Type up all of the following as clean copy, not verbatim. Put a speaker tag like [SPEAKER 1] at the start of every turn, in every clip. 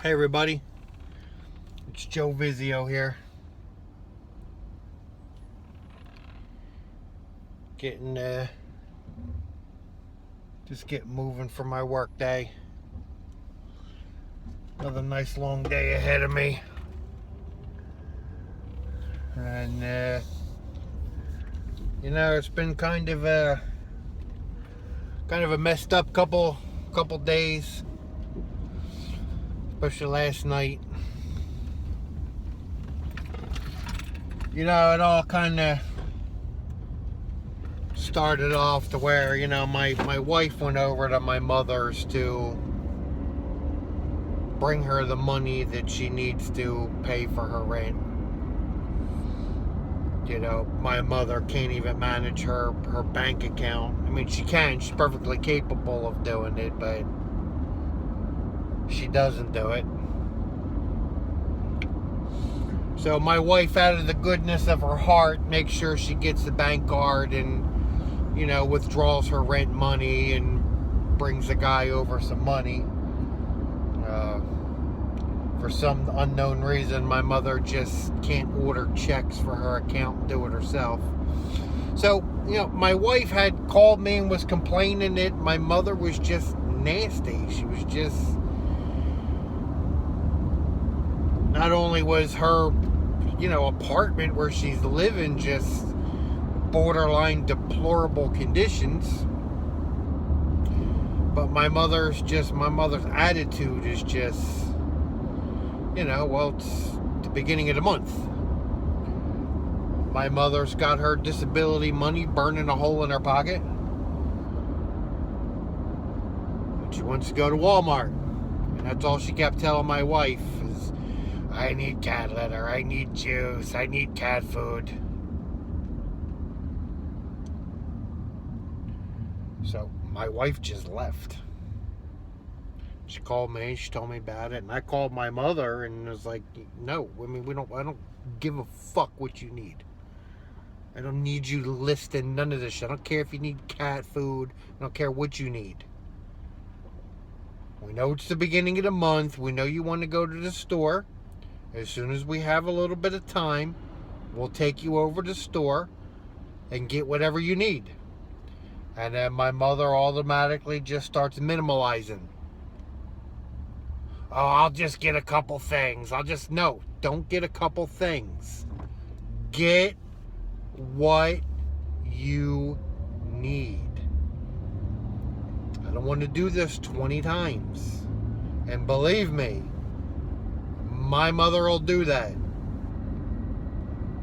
[SPEAKER 1] Hey everybody, it's Joe Vizio here. Just getting moving for my work day. Another nice long day ahead of me. And it's been kind of a messed up couple days. Especially last night. It all kind of started off to where, my wife went over to my mother's to bring her the money that she needs to pay for her rent. My mother can't even manage her bank account. I mean, she can. She's perfectly capable of doing it, but she doesn't do it. So my wife, out of the goodness of her heart, makes sure she gets the bank card and, withdraws her rent money and brings the guy over some money. For some unknown reason, my mother just can't order checks for her account and do it herself. So, my wife had called me and was complaining that my mother was just nasty. She was just... Not only was her, apartment where she's living just borderline deplorable conditions, but my mother's attitude is just, it's the beginning of the month. My mother's got her disability money burning a hole in her pocket. She wants to go to Walmart. And that's all she kept telling my wife is, I need cat litter, I need juice, I need cat food. So my wife just left. She called me, she told me about it, and I called my mother and was like, no, I don't give a fuck what you need. I don't need you listing none of this shit. I don't care if you need cat food. I don't care what you need. We know it's the beginning of the month. We know you want to go to the store. As soon as we have a little bit of time, we'll take you over to the store and get whatever you need. And then my mother automatically just starts minimalizing. Oh, I'll just get a couple things. No, don't get a couple things. Get what you need. I don't want to do this 20 times. And believe me, my mother will do that.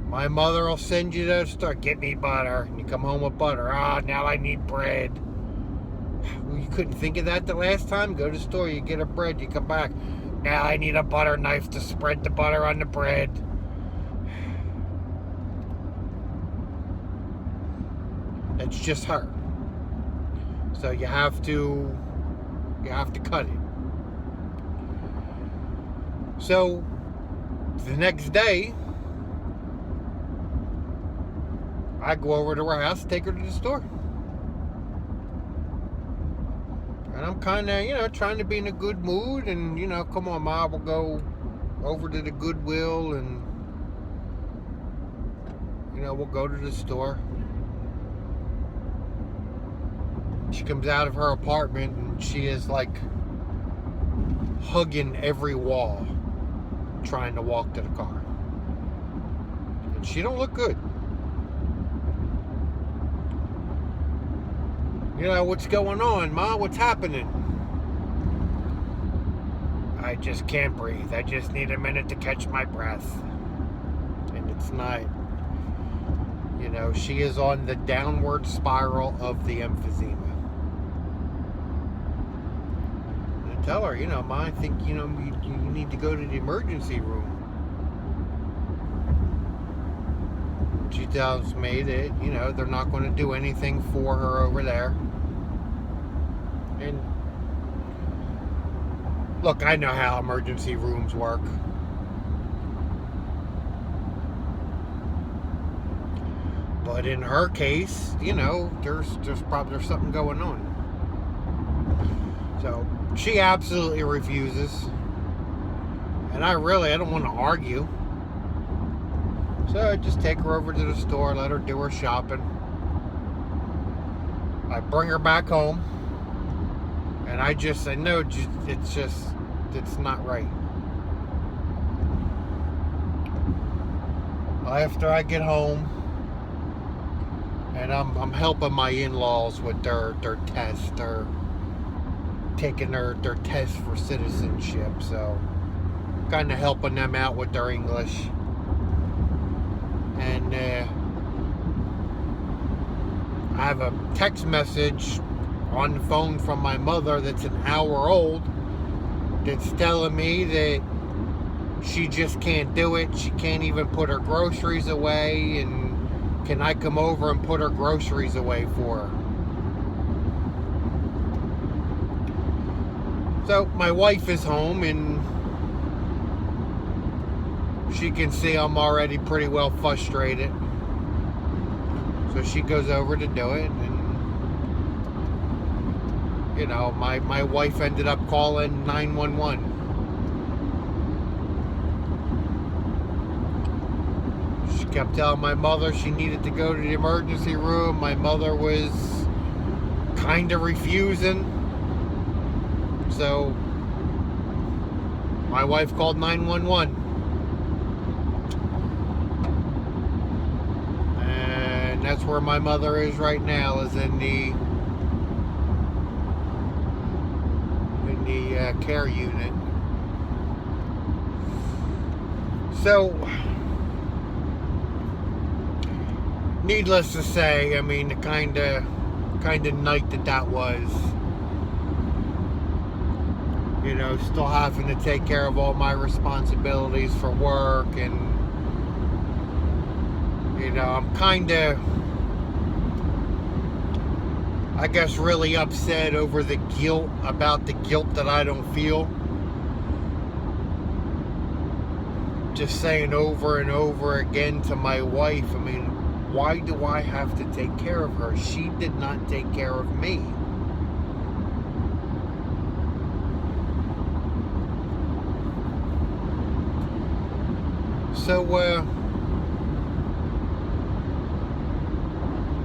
[SPEAKER 1] My mother will send you to the store. Get me butter. And you come home with butter. Now I need bread. Well, you couldn't think of that the last time? Go to the store. You get a bread. You come back. Now I need a butter knife to spread the butter on the bread. It's just her. So you have to cut it. So the next day, I go over to her house, take her to the store. And I'm kind of, trying to be in a good mood. And, come on, Ma, we'll go over to the Goodwill and, we'll go to the store. She comes out of her apartment and she is like hugging every wall, trying to walk to the car. And she don't look good. What's going on, Ma? What's happening? I just can't breathe. I just need a minute to catch my breath. And it's not. She is on the downward spiral of the emphysema. And I tell her, Ma, I think, you need to go to the emergency room. She tells me that, they're not going to do anything for her over there. And look, I know how emergency rooms work. But in her case, there's probably something going on. So she absolutely refuses. And I don't want to argue. So I just take her over to the store, let her do her shopping. I bring her back home. And I know it's not right. After I get home, and I'm helping my in-laws with their test. They're taking their test for citizenship, so kind of helping them out with their English. And I have a text message on the phone from my mother that's an hour old that's telling me that she just can't do it. She can't even put her groceries away, and can I come over and put her groceries away for her? So my wife is home, and she can see I'm already pretty well frustrated. So she goes over to do it, and you know, my wife ended up calling 911. She kept telling my mother she needed to go to the emergency room. My mother was kind of refusing. So my wife called 911. And that's where my mother is right now, is in the care unit. So, needless to say, I mean, the kind of night that was, you know, still having to take care of all my responsibilities for work, and you know, I'm kind of, I guess, really upset over the guilt, about the guilt that I don't feel. Just saying over and over again to my wife, I mean, why do I have to take care of her? She did not take care of me. So,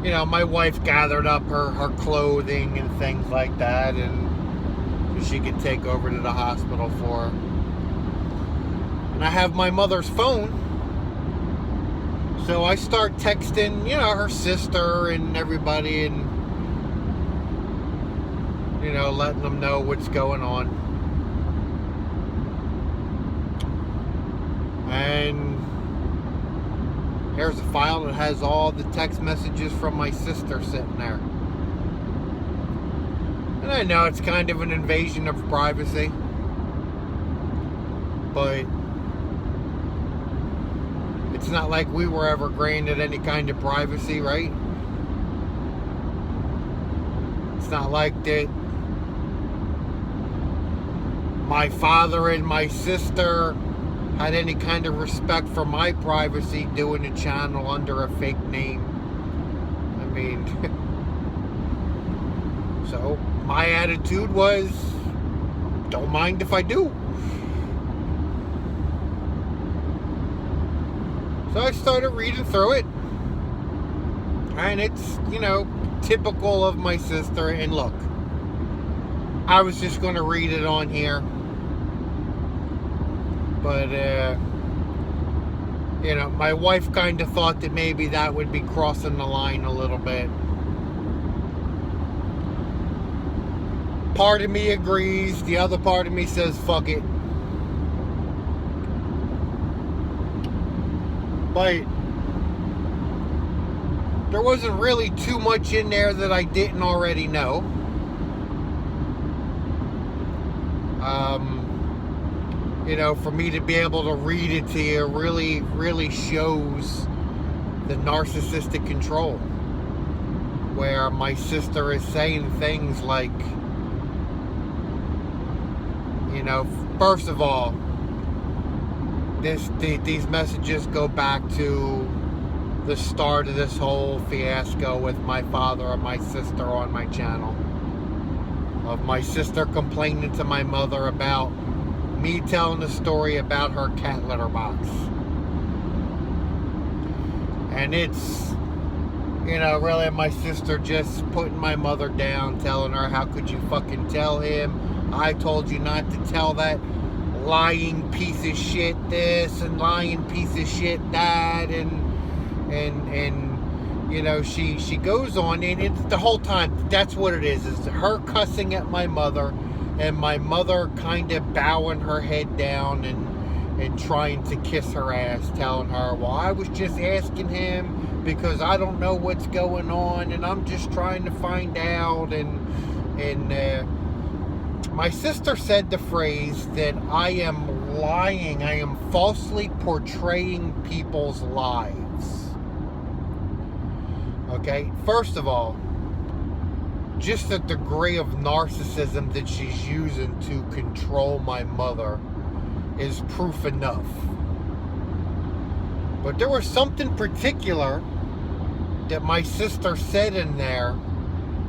[SPEAKER 1] you know, my wife gathered up her clothing and things like that, and so she could take over to the hospital for her. And I have my mother's phone, so I start texting, you know, her sister and everybody, and you know, letting them know what's going on. And here's a file that has all the text messages from my sister sitting there. And I know it's kind of an invasion of privacy, but it's not like we were ever granted any kind of privacy, right? It's not like that my father and my sister had any kind of respect for my privacy doing a channel under a fake name. I mean, so my attitude was, don't mind if I do. So I started reading through it, and it's, you know, typical of my sister. And look, I was just going to read it on here, but you know, my wife kind of thought that maybe that would be crossing the line a little bit. Part of me agrees, the other part of me says fuck it. But there wasn't really too much in there that I didn't already know. You know, for me to be able to read it to you really shows the narcissistic control, where my sister is saying things like, you know, first of all, these messages go back to the start of this whole fiasco with my father and my sister on my channel, of my sister complaining to my mother about me telling the story about her cat litter box. And it's, really my sister just putting my mother down, telling her, how could you fucking tell him? I told you not to tell that lying piece of shit this and lying piece of shit that, and she goes on, and it's the whole time, that's what it is her cussing at my mother, and my mother kind of bowing her head down and trying to kiss her ass, telling her, well, I was just asking him because I don't know what's going on, and I'm just trying to find out, and my sister said the phrase that I am lying, I am falsely portraying people's lives. Okay, first of all, just the degree of narcissism that she's using to control my mother is proof enough. But there was something particular that my sister said in there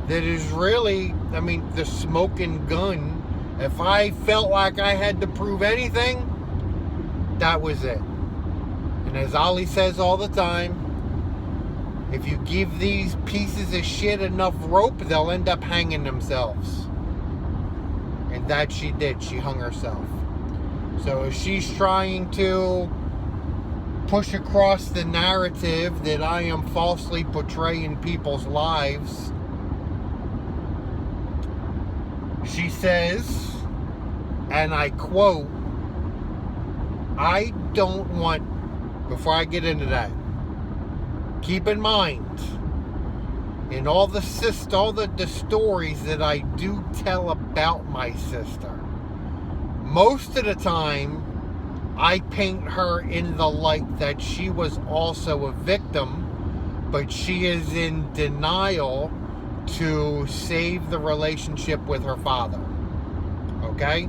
[SPEAKER 1] that is really, the smoking gun. If I felt like I had to prove anything, that was it. And as Ollie says all the time, if you give these pieces of shit enough rope, they'll end up hanging themselves. And that she did. She hung herself. So if she's trying to push across the narrative that I am falsely portraying people's lives, she says, and I quote, I don't want, before I get into that, keep in mind, in all the stories that I do tell about my sister, most of the time, I paint her in the light that she was also a victim, but she is in denial to save the relationship with her father. Okay?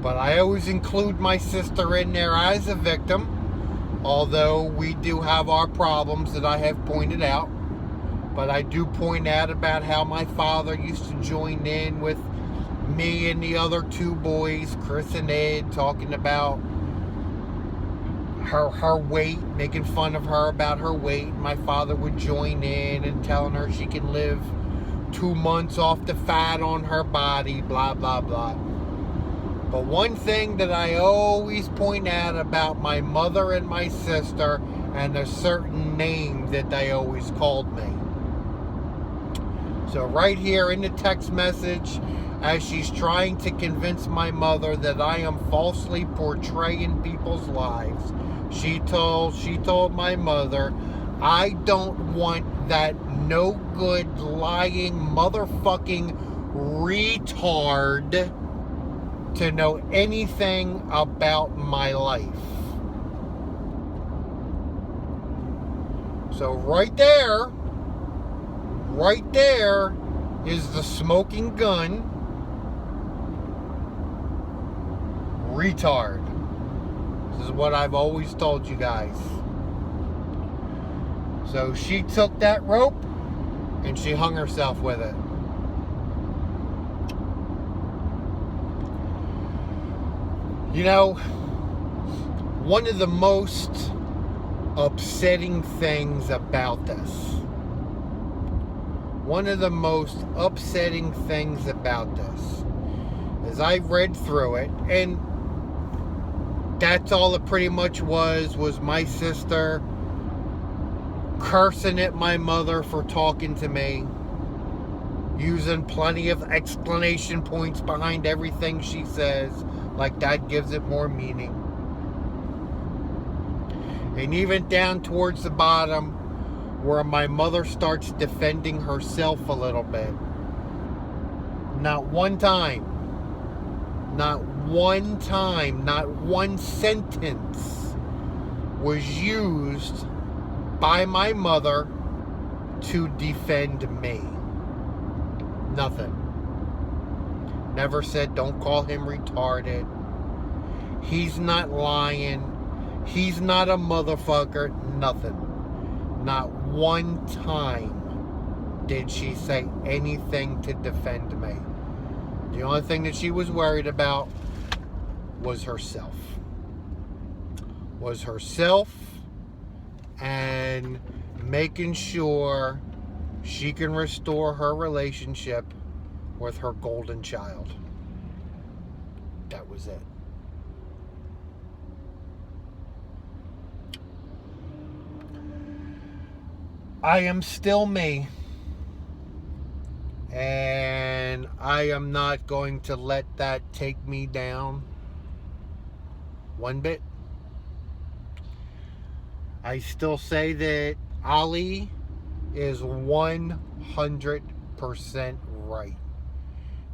[SPEAKER 1] But I always include my sister in there as a victim, although we do have our problems that I have pointed out. But I do point out about how my father used to join in with me and the other two boys, Chris and Ed, talking about her weight, making fun of her about her weight. My father would join in and telling her she can live 2 months off the fat on her body, blah, blah, blah. But one thing that I always point out about my mother and my sister, and a certain name that they always called me. So right here in the text message, as she's trying to convince my mother that I am falsely portraying people's lives, she told my mother, I don't want that no good lying motherfucking retard to know anything about my life. So right there is the smoking gun. Retard. This is what I've always told you guys. So she took that rope and she hung herself with it. One of the most upsetting things about this, is I read through it, and that's all it pretty much was my sister cursing at my mother for talking to me, using plenty of explanation points behind everything she says, like that gives it more meaning. And even down towards the bottom, where my mother starts defending herself a little bit, not one time, not one sentence was used by my mother to defend me. Nothing. Never said, don't call him retarded. He's not lying. He's not a motherfucker. Nothing. Not one time did she say anything to defend me. The only thing that she was worried about was herself. Was herself and making sure she can restore her relationship with her golden child. That was it. I am still me, and I am not going to let that take me down one bit. I still say that Ali is 100% right.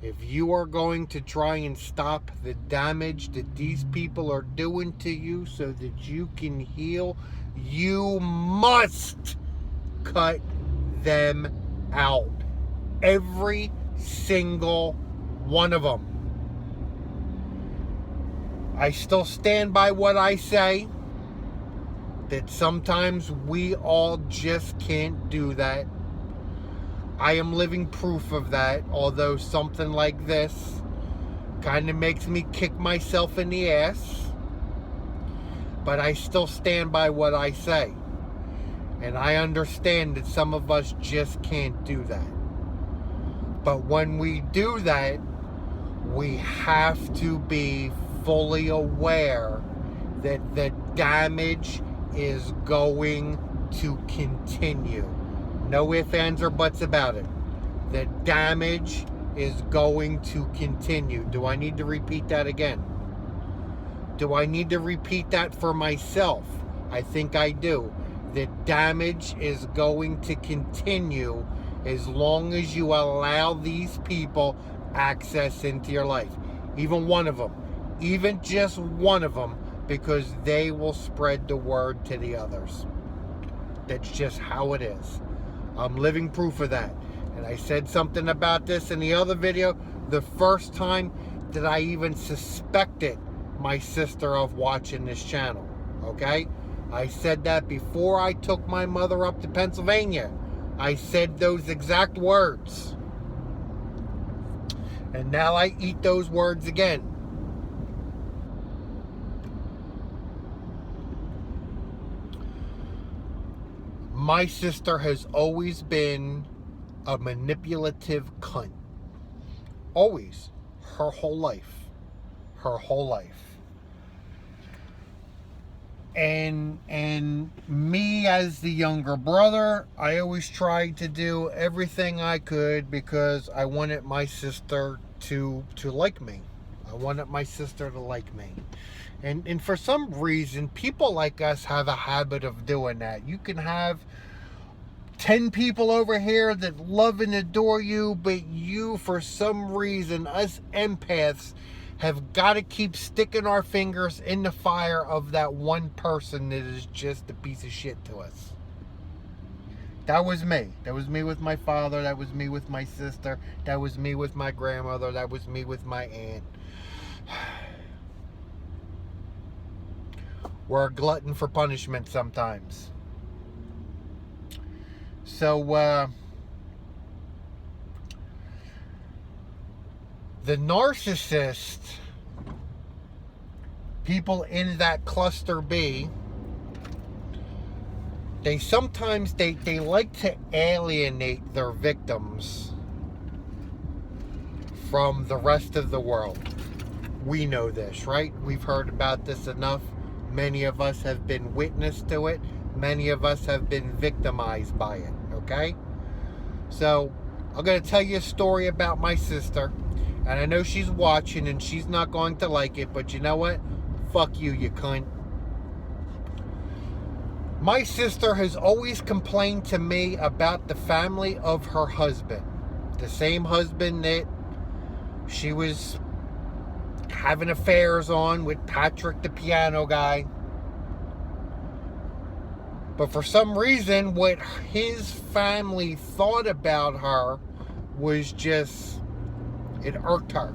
[SPEAKER 1] If you are going to try and stop the damage that these people are doing to you so that you can heal, you must cut them out. Every single one of them. I still stand by what I say, that sometimes we all just can't do that. I am living proof of that, although something like this kind of makes me kick myself in the ass. But I still stand by what I say. And I understand that some of us just can't do that. But when we do that, we have to be fully aware that the damage is going to continue. No ifs, ands, or buts about it. The damage is going to continue. Do I need to repeat that again? Do I need to repeat that for myself? I think I do. The damage is going to continue as long as you allow these people access into your life. Even one of them. Even just one of them, because they will spread the word to the others. That's just how it is. I'm living proof of that. And I said something about this in the other video. The first time that I even suspected my sister of watching this channel. Okay? I said that before I took my mother up to Pennsylvania. I said those exact words. And now I eat those words again. My sister has always been a manipulative cunt. Always. Her whole life. Her whole life. And me as the younger brother, I always tried to do everything I could because I wanted my sister to like me. I wanted my sister to like me. And for some reason, people like us have a habit of doing that. You can have 10 people over here that love and adore you, but you, for some reason, us empaths, have got to keep sticking our fingers in the fire of that one person that is just a piece of shit to us. That was me. That was me with my father. That was me with my sister. That was me with my grandmother. That was me with my aunt. We're a glutton for punishment sometimes. So, the narcissist, people in that cluster B, they sometimes, they like to alienate their victims from the rest of the world. We know this, right? We've heard about this enough. Many of us have been witness to it. Many of us have been victimized by it, okay? So, I'm going to tell you a story about my sister. And I know she's watching and she's not going to like it, but you know what? Fuck you, you cunt. My sister has always complained to me about the family of her husband. The same husband that she was having affairs on with Patrick, the piano guy. But for some reason, what his family thought about her was just, it irked her.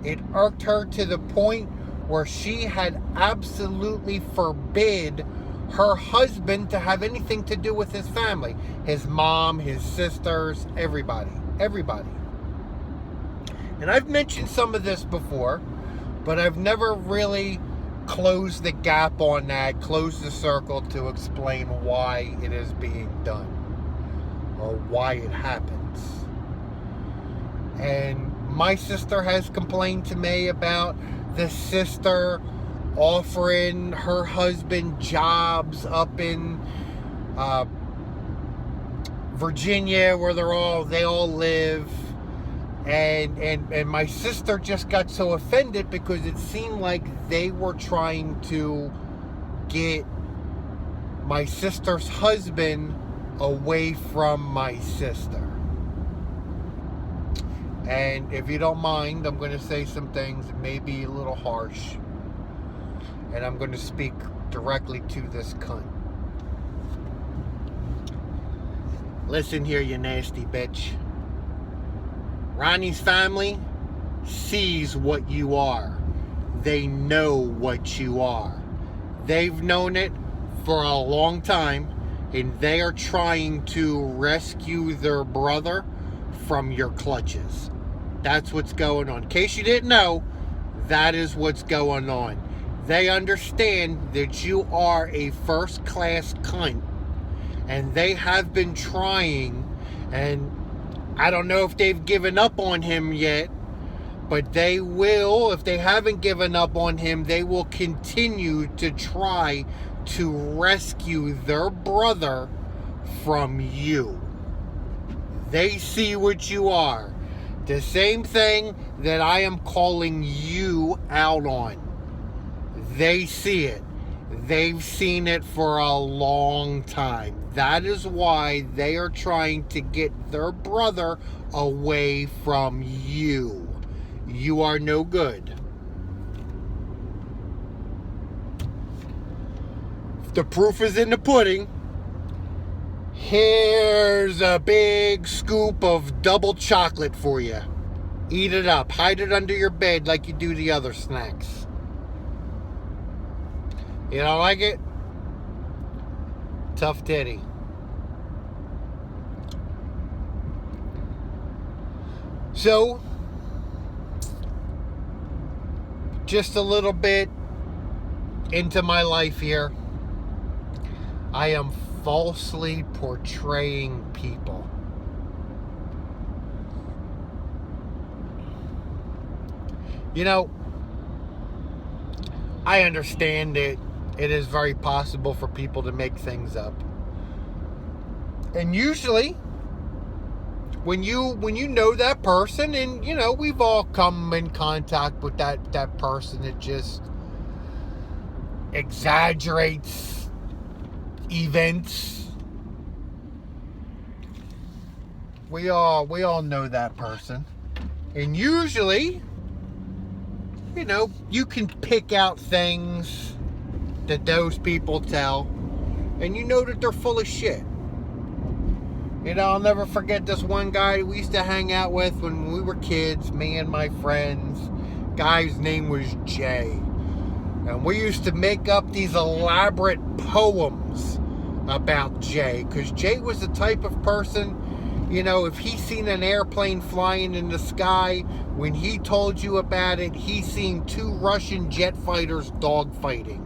[SPEAKER 1] It irked her to the point where she had absolutely forbid her husband to have anything to do with his family. His mom, his sisters, everybody. Everybody. And I've mentioned some of this before, But I've never really closed the gap on that, closed the circle to explain why it is being done or why it happens. And my sister has complained to me about the sister offering her husband jobs up in Virginia, where they all live, and my sister just got so offended because it seemed like they were trying to get my sister's husband away from my sister. And if you don't mind, I'm going to say some things that may be a little harsh, and I'm going to speak directly to this cunt. Listen here, you nasty bitch. Ronnie's family sees what you are. They know what you are. They've known it for a long time, and they are trying to rescue their brother from your clutches. That's what's going on. In case you didn't know, that is what's going on. They understand that you are a first-class cunt, and they have been trying, and I don't know if they've given up on him yet, but they will. If they haven't given up on him, they will continue to try to rescue their brother from you. They see what you are. The same thing that I am calling you out on. They see it. They've seen it for a long time. That is why they are trying to get their brother away from you. You are no good. The proof is in the pudding. Here's a big scoop of double chocolate for you. Eat it up. Hide it under your bed like you do the other snacks. You don't like it? Tough titty. So, just a little bit into my life here. I am falsely portraying people. You know, I understand that it is very possible for people to make things up. And usually, when you know that person, and you know, we've all come in contact with that person that just exaggerates events. We all know that person. And usually, you know, you can pick out things that those people tell, and you know that they're full of shit. You know, I'll never forget this one guy we used to hang out with when we were kids, me and my friends. Guy's name was Jay. And we used to make up these elaborate poems about Jay, because Jay was the type of person, you know, if he seen an airplane flying in the sky, when he told you about it, he seen 2 Russian jet fighters dogfighting.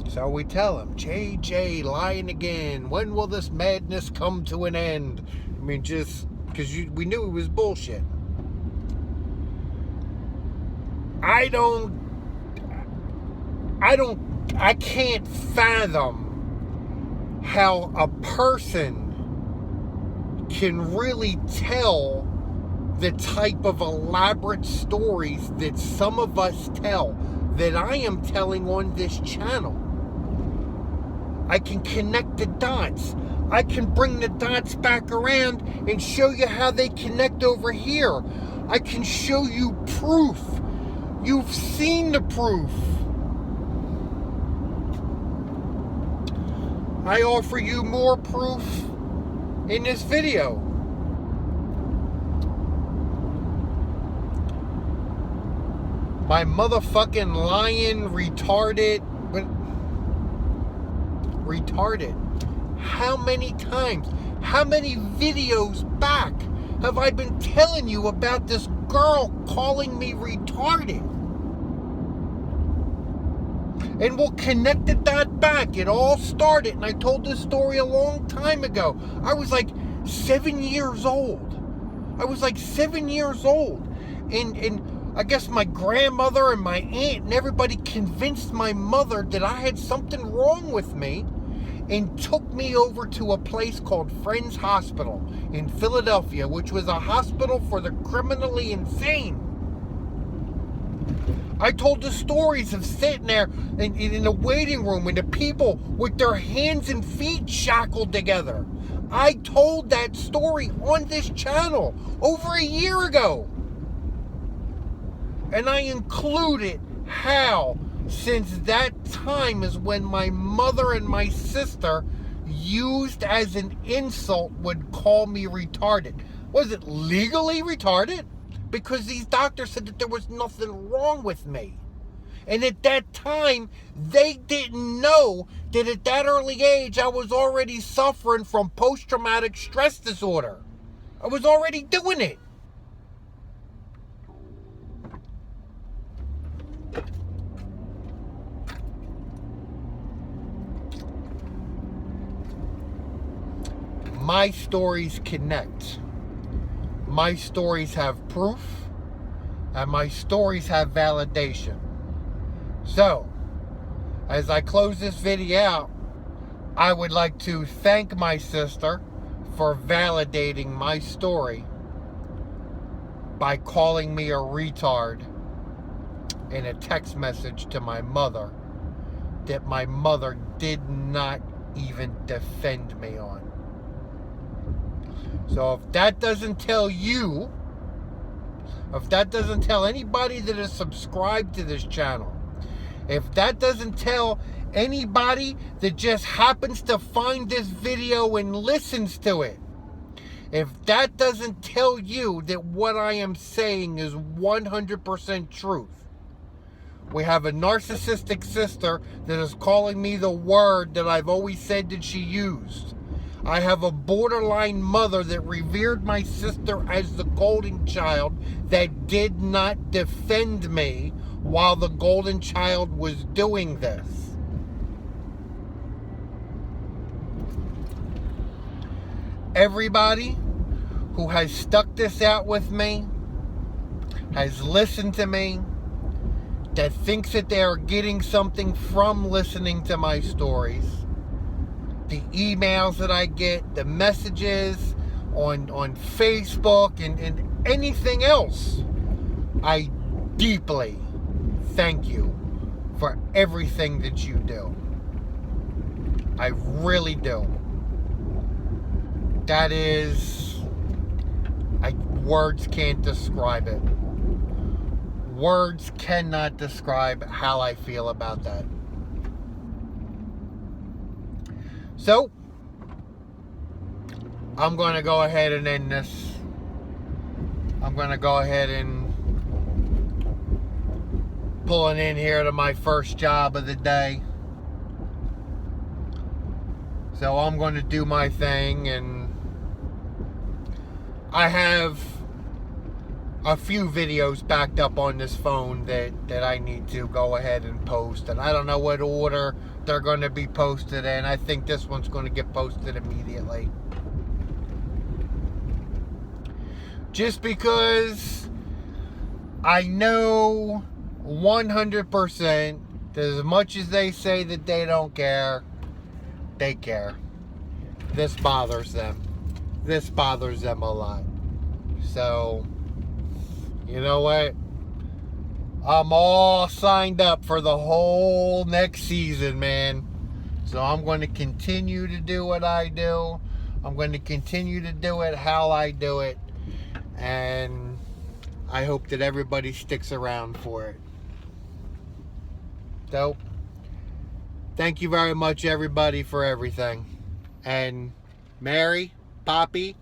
[SPEAKER 1] So we tell him, Jay, lying again. When will this madness come to an end? I mean, just because we knew it was bullshit. I can't fathom how a person can really tell the type of elaborate stories that some of us tell, that I am telling on this channel. I can connect the dots. I can bring the dots back around and show you how they connect over here. I can show you proof. You've seen the proof. I offer you more proof in this video. My motherfucking lying retarded. How many times? How many videos back have I been telling you about this girl calling me retarded? And we'll connect the dot back. It all started, and I told this story a long time ago. I was like 7 years old. And I guess my grandmother and my aunt and everybody convinced my mother that I had something wrong with me and took me over to a place called Friends Hospital in Philadelphia, which was a hospital for the criminally insane. I told the stories of sitting there in the waiting room and the people with their hands and feet shackled together. I told that story on this channel over a year ago. And I included how, since that time is when my mother and my sister used as an insult would call me retarded. Was it legally retarded? Because these doctors said that there was nothing wrong with me. And at that time, they didn't know that at that early age, I was already suffering from post-traumatic stress disorder. I was already doing it. My stories connect. My stories have proof, and my stories have validation. So, as I close this video out, I would like to thank my sister for validating my story by calling me a retard in a text message to my mother that my mother did not even defend me on. So if that doesn't tell you, if that doesn't tell anybody that is subscribed to this channel, if that doesn't tell anybody that just happens to find this video and listens to it, if that doesn't tell you that what I am saying is 100% truth, we have a narcissistic sister that is calling me the word that I've always said that she used. I have a borderline mother that revered my sister as the golden child that did not defend me while the golden child was doing this. Everybody who has stuck this out with me, has listened to me, that thinks that they are getting something from listening to my stories, the emails that I get, the messages on Facebook and anything else, I deeply thank you for everything that you do. I really do. That is, words can't describe it. Words cannot describe how I feel about that. So, I'm going to go ahead and end this. I'm going to go ahead and pull it in here to my first job of the day. So I'm going to do my thing, and I have a few videos backed up on this phone that I need to go ahead and post, and I don't know what order they're going to be posted in. I think this one's going to get posted immediately. Just because I know 100% that as much as they say that they don't care, they care. This bothers them. This bothers them a lot. So, you know what? I'm all signed up for the whole next season, man. So I'm going to continue to do what I do. I'm going to continue to do it how I do it. And I hope that everybody sticks around for it. So, thank you very much, everybody, for everything. And Mary, Poppy,